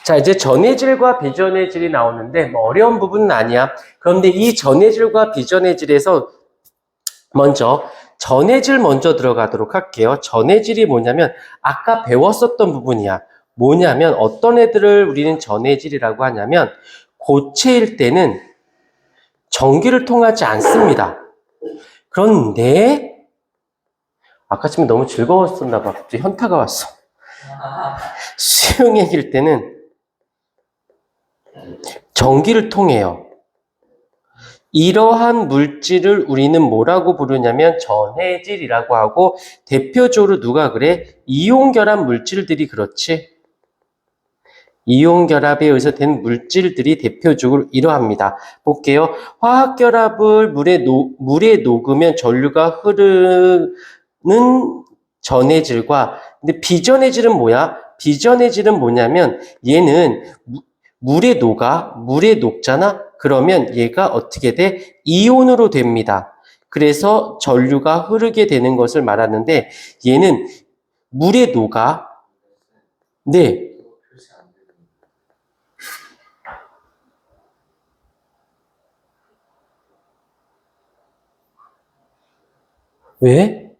자, 이제 전해질과 비전해질이 나오는데 뭐 어려운 부분은 아니야. 그런데 이 전해질과 비전해질에서 먼저 전해질 먼저 들어가도록 할게요. 전해질이 뭐냐면 아까 배웠었던 부분이야. 뭐냐면 어떤 애들을 우리는 전해질이라고 하냐면 고체일 때는 전기를 통하지 않습니다. 그런데 아까쯤에 너무 즐거웠었나 봐. 갑자기 현타가 왔어. 수용액일 때는 전기를 통해요. 이러한 물질을 우리는 뭐라고 부르냐면 전해질이라고 하고, 대표적으로 누가 그래? 이온결합 물질들이 그렇지. 이온결합에 의해서 된 물질들이 대표적으로 이러합니다. 볼게요. 화학결합을 물에 녹으면 전류가 흐르는 전해질과, 근데 비전해질은 뭐야? 비전해질은 뭐냐면 얘는 물에 녹잖아? 그러면 얘가 어떻게 돼? 이온으로 됩니다. 그래서 전류가 흐르게 되는 것을 말하는데 얘는 물에 녹아. 네. 왜?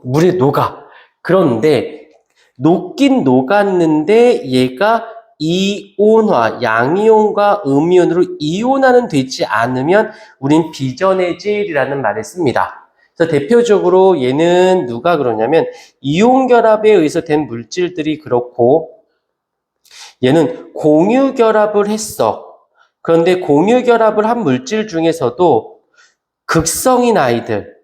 물에 녹아. 그런데 녹긴 녹았는데 얘가 이온화, 양이온과 음이온으로 이온화는 되지 않으면 우린 비전해질이라는 말을 씁니다. 그래서 대표적으로 얘는 누가 그러냐면 이온결합에 의해서 된 물질들이 그렇고, 얘는 공유결합을 했어. 그런데 공유결합을 한 물질 중에서도 극성인 아이들,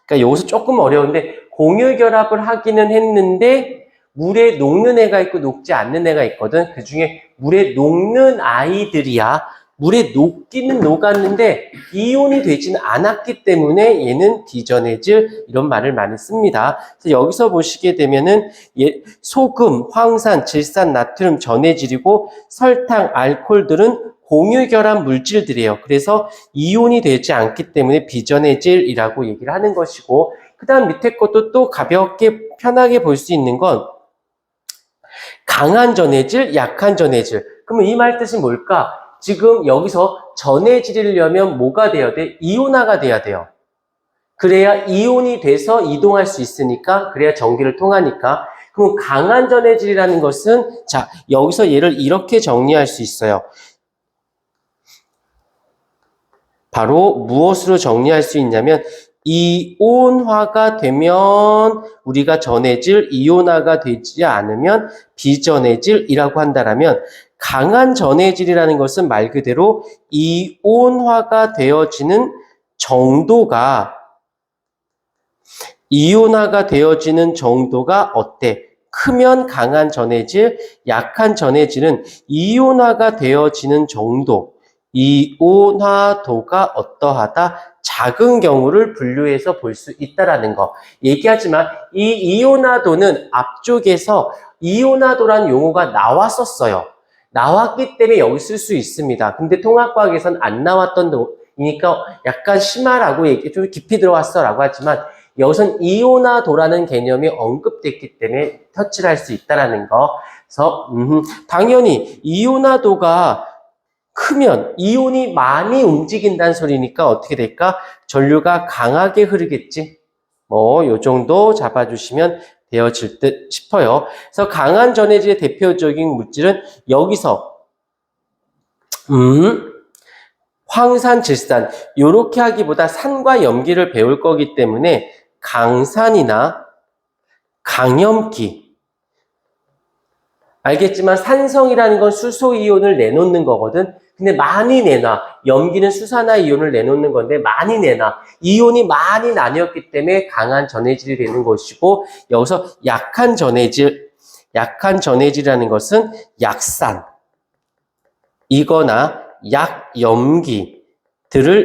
그러니까 여기서 조금 어려운데 공유결합을 하기는 했는데 물에 녹는 애가 있고 녹지 않는 애가 있거든. 그 중에 물에 녹는 아이들이야. 물에 녹기는 녹았는데 이온이 되지는 않았기 때문에 얘는 비전해질, 이런 말을 많이 씁니다. 그래서 여기서 보시게 되면은 소금, 황산, 질산, 나트륨 전해질이고, 설탕, 알코올들은 공유결합 물질들이에요. 그래서 이온이 되지 않기 때문에 비전해질이라고 얘기를 하는 것이고, 그 다음 밑에 것도 또 가볍게 편하게 볼 수 있는 건 강한 전해질, 약한 전해질. 그러면 이 말 뜻이 뭘까? 지금 여기서 전해질이려면 뭐가 돼야 돼? 이온화가 돼야 돼요. 그래야 이온이 돼서 이동할 수 있으니까, 그래야 전기를 통하니까. 그럼 강한 전해질이라는 것은, 자, 여기서 얘를 이렇게 정리할 수 있어요. 바로 무엇으로 정리할 수 있냐면, 이온화가 되면 우리가 전해질, 이온화가 되지 않으면 비전해질이라고 한다면, 강한 전해질이라는 것은 말 그대로 이온화가 되어지는 정도가, 이온화가 되어지는 정도가 어때? 크면 강한 전해질, 약한 전해질은 이온화가 되어지는 정도, 이온화도가 어떠하다? 작은 경우를 분류해서 볼 수 있다라는 거. 얘기하지만 이 이온화도는 앞쪽에서 이온화도라는 용어가 나왔었어요. 나왔기 때문에 여기 쓸 수 있습니다. 근데 통합과학에서는 안 나왔던 이니까 약간 심하라고 좀 깊이 들어왔어 라고 하지만, 여기선 이온화도라는 개념이 언급됐기 때문에 터치를 할 수 있다라는 거. 그래서 당연히 이온화도가 크면 이온이 많이 움직인다는 소리니까 어떻게 될까? 전류가 강하게 흐르겠지. 뭐 요 정도 잡아주시면 되어질 듯 싶어요. 그래서 강한 전해질의 대표적인 물질은 여기서 황산, 질산, 요렇게 하기보다 산과 염기를 배울 거기 때문에 강산이나 강염기, 알겠지만 산성이라는 건 수소이온을 내놓는 거거든. 근데 많이 내놔. 염기는 수산화이온을 내놓는 건데 많이 내놔. 이온이 많이 나뉘었기 때문에 강한 전해질이 되는 것이고, 여기서 약한 전해질이라는 것은 약산 이거나 약염기들을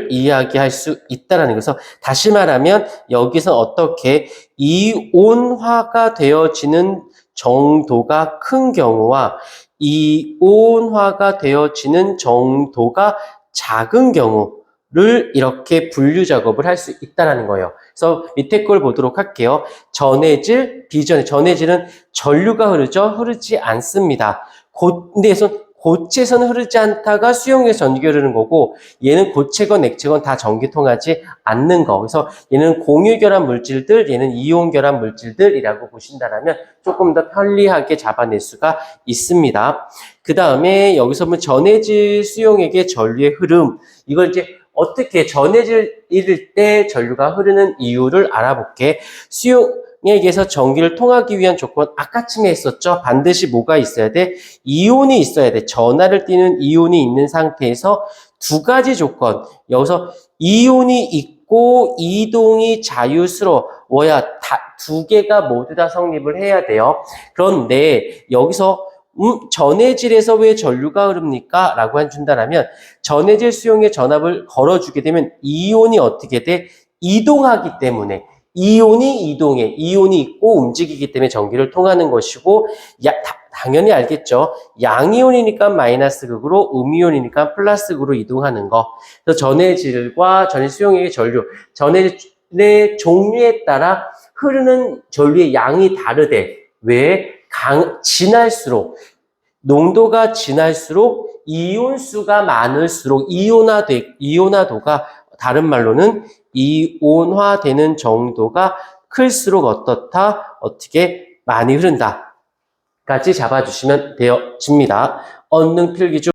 이야기할 수 있다는 것을, 다시 말하면 여기서 어떻게 이온화가 되어지는 정도가 큰 경우와 이온화가 되어지는 정도가 작은 경우를 를 이렇게 분류 작업을 할 수 있다라는 거예요. 그래서 밑에 걸 보도록 할게요. 전해질, 비전해. 전해질은 전류가 흐르죠? 흐르지 않습니다. 고체에서는 흐르지 않다가 수용에서 전기가 흐르는 거고, 얘는 고체건 액체건 다 전기 통하지 않는 거. 그래서 얘는 공유결합 물질들, 얘는 이온결합 물질들이라고 보신다면 조금 더 편리하게 잡아낼 수가 있습니다. 그 다음에 여기서 보면 전해질 수용액의 전류의 흐름. 이걸 이제 어떻게 전해질 때 전류가 흐르는 이유를 알아볼게. 수용액에서 전기를 통하기 위한 조건 아까쯤에 했었죠. 반드시 뭐가 있어야 돼? 이온이 있어야 돼. 전하를 띠는 이온이 있는 상태에서 두 가지 조건. 여기서 이온이 있고 이동이 자유스러워야 두 개가 모두 다 성립을 해야 돼요. 그런데 여기서 전해질에서 왜 전류가 흐릅니까? 라고 해준다면 전해질 수용의 전압을 걸어주게 되면 이온이 어떻게 돼? 이동하기 때문에 이온이 이동해. 이온이 있고 움직이기 때문에 전기를 통하는 것이고 당연히 알겠죠. 양이온이니까 마이너스 극으로 음이온이니까 플러스 극으로 이동하는 거. 그래서 전해질과 전해질 수용액의 전류, 전해질의 종류에 따라 흐르는 전류의 양이 다르대. 왜? 진할수록 농도가 진할수록 이온수가 많을수록 이온화도가 다른 말로는 이온화되는 정도가 클수록 어떻다? 어떻게 많이 흐른다. 까지 잡아주시면 되어집니다. 언능 필기 중